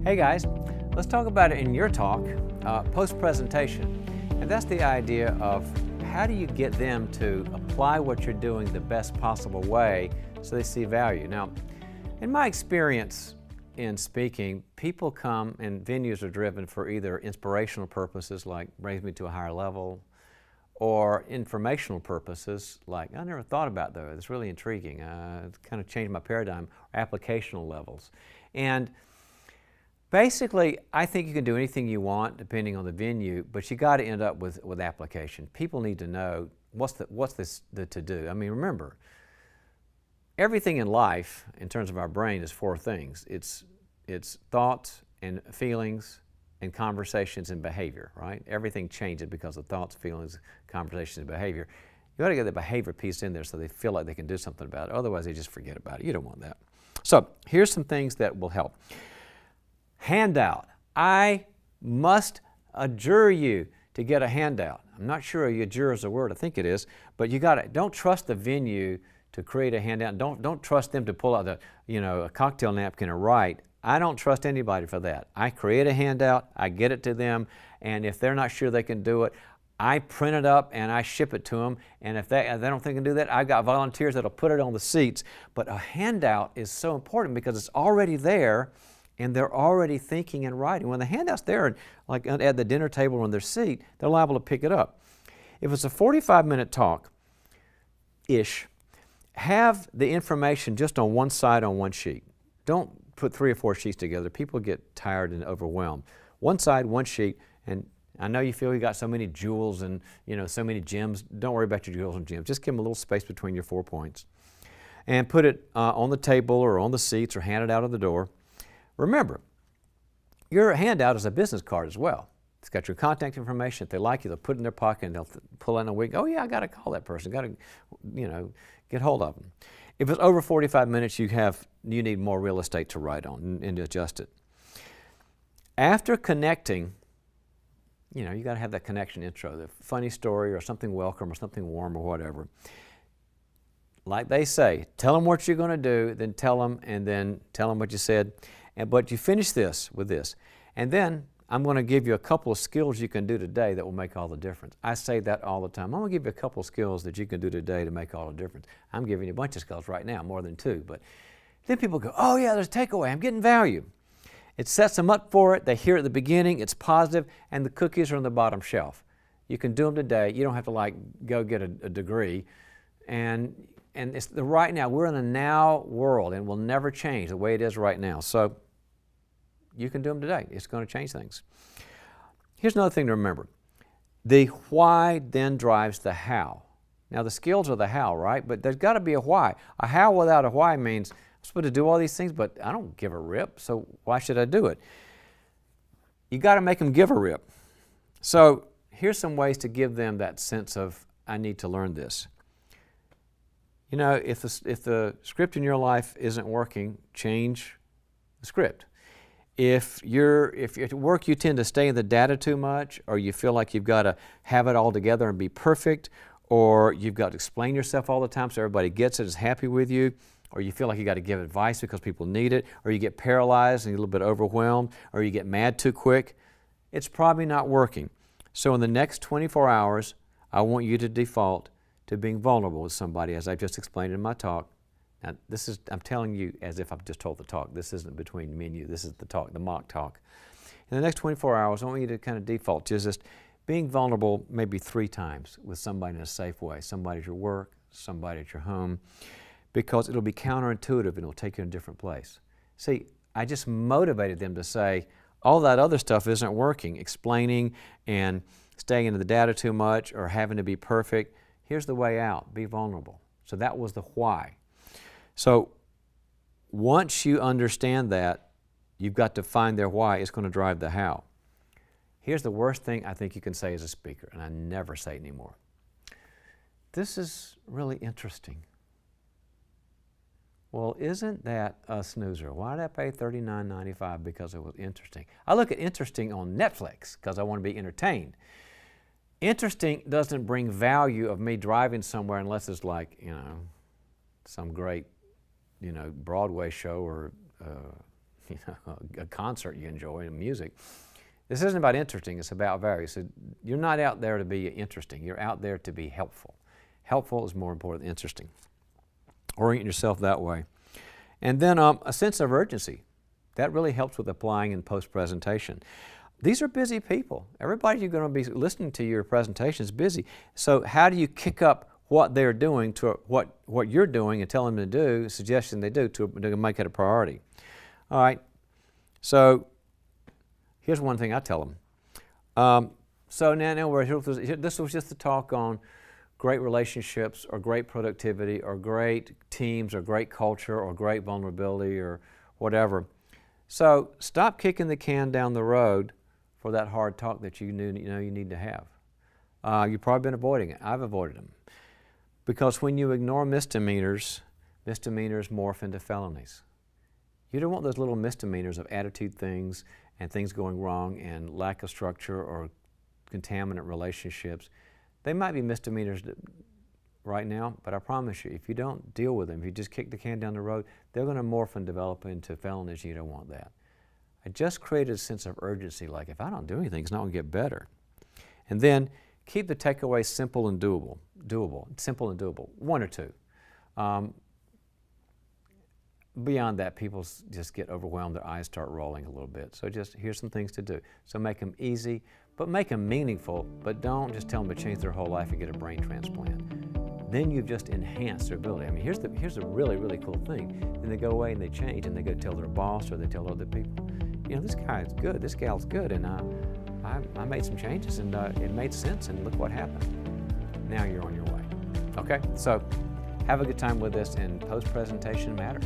Hey guys, let's talk about it in your talk, post-presentation. And that's the idea of how do you get them to apply what you're doing the best possible way so they see value. Now, in my experience in speaking, people come and venues are driven for either inspirational purposes like raise me to a higher level, or informational purposes like I never thought about that, it's really intriguing, it's kind of changed my paradigm, or applicational levels. And basically, I think you can do anything you want depending on the venue, but you got to end up with application. People need to know what's this to do. I mean, remember, everything in life, in terms of our brain, is four things. It's thoughts and feelings and conversations and behavior, right? Everything changes because of thoughts, feelings, conversations, and behavior. You got to get the behavior piece in there so they feel like they can do something about it. Otherwise, they just forget about it. You don't want that. So here's some things that will help. Handout. I must adjure you to get a handout. I'm not sure adjure is a word, I think it is, but you got to, don't trust the venue to create a handout. Don't trust them to pull out a cocktail napkin or write. I don't trust anybody for that. I create a handout, I get it to them, and if they're not sure they can do it, I print it up and I ship it to them, and if they don't think they can do that, I've got volunteers that'll put it on the seats. But a handout is so important because it's already there, and they're already thinking and writing. When the handout's there, like at the dinner table or on their seat, they're liable to pick it up. If it's a 45-minute talk-ish, have the information just on one side on one sheet. Don't put 3 or 4 sheets together. People get tired and overwhelmed. One side, one sheet, and I know you feel you got so many jewels and so many gems. Don't worry about your jewels and gems. Just give them a little space between your 4 points. And put it on the table or on the seats or hand it out of the door. Remember, your handout is a business card as well. It's got your contact information. If they like you, they'll put it in their pocket and they'll pull out a week. Oh yeah, I got to call that person. Got to, get hold of them. If it's over 45 minutes, you need more real estate to write on and adjust it. After connecting, you got to have that connection intro, the funny story or something welcome or something warm or whatever. Like they say, tell them what you're going to do, then tell them what you said. But you finish this with this. And then I'm going to give you a couple of skills you can do today that will make all the difference. I say that all the time. I'm going to give you a couple of skills that you can do today to make all the difference. I'm giving you a bunch of skills right now, more than 2. But then people go, oh yeah, there's a takeaway. I'm getting value. It sets them up for it. They hear it at the beginning. It's positive, and the cookies are on the bottom shelf. You can do them today. You don't have to go get a degree. And it's the right now. We're in a now world, and it will never change the way it is right now. So you can do them today. It's going to change things. Here's another thing to remember. The why then drives the how. Now the skills are the how, right? But there's got to be a why. A how without a why means I'm supposed to do all these things, but I don't give a rip, so why should I do it? You got to make them give a rip. So here's some ways to give them that sense of, I need to learn this. If the script in your life isn't working, change the script. If at work you tend to stay in the data too much, or you feel like you've got to have it all together and be perfect, or you've got to explain yourself all the time so everybody gets it, is happy with you, or you feel like you got to give advice because people need it, or you get paralyzed and you're a little bit overwhelmed, or you get mad too quick, it's probably not working. So in the next 24 hours, I want you to default to being vulnerable with somebody, as I've just explained in my talk. Now, I'm telling you as if I've just told the talk. This isn't between me and you. This is the talk, the mock talk. In the next 24 hours, I want you to kind of default to just being vulnerable maybe 3 times with somebody in a safe way. Somebody at your work, somebody at your home, because it'll be counterintuitive and it'll take you in a different place. See, I just motivated them to say, all that other stuff isn't working, explaining and staying into the data too much or having to be perfect. Here's the way out. Be vulnerable. So that was the why. So once you understand that, you've got to find their why. It's going to drive the how. Here's the worst thing I think you can say as a speaker, and I never say it anymore. This is really interesting. Well, isn't that a snoozer? Why did I pay $39.95 because it was interesting? I look at interesting on Netflix because I want to be entertained. Interesting doesn't bring value of me driving somewhere unless it's like, some great Broadway show or a concert you enjoy and music. This isn't about interesting, it's about value. So you're not out there to be interesting, you're out there to be helpful. Helpful is more important than interesting. Orient yourself that way. And then a sense of urgency. That really helps with applying in post-presentation. These are busy people. Everybody you're going to be listening to your presentation is busy. So how do you kick up what they're doing to what you're doing and tell them to do, suggestion they do to make it a priority? All right, so here's one thing I tell them. So this was just a talk on great relationships or great productivity or great teams or great culture or great vulnerability or whatever. So stop kicking the can down the road for that hard talk that you need to have. You've probably been avoiding it. I've avoided them. Because when you ignore misdemeanors, misdemeanors morph into felonies. You don't want those little misdemeanors of attitude things and things going wrong and lack of structure or contaminant relationships. They might be misdemeanors right now, but I promise you, if you don't deal with them, if you just kick the can down the road, they're going to morph and develop into felonies. You don't want that. I just created a sense of urgency, like if I don't do anything, it's not going to get better. And then keep the takeaway simple and doable. Simple and doable, one or two. Beyond that, people just get overwhelmed, their eyes start rolling a little bit. So just here's some things to do. So make them easy, but make them meaningful, but don't just tell them to change their whole life and get a brain transplant. Then you've just enhanced their ability. I mean, here's the really, really cool thing. Then they go away and they change and they go tell their boss or they tell other people, you know, this guy's good, this gal's good, and I made some changes and it made sense and look what happened. Now you're on your way. Okay, so have a good time with this, and post-presentation matters.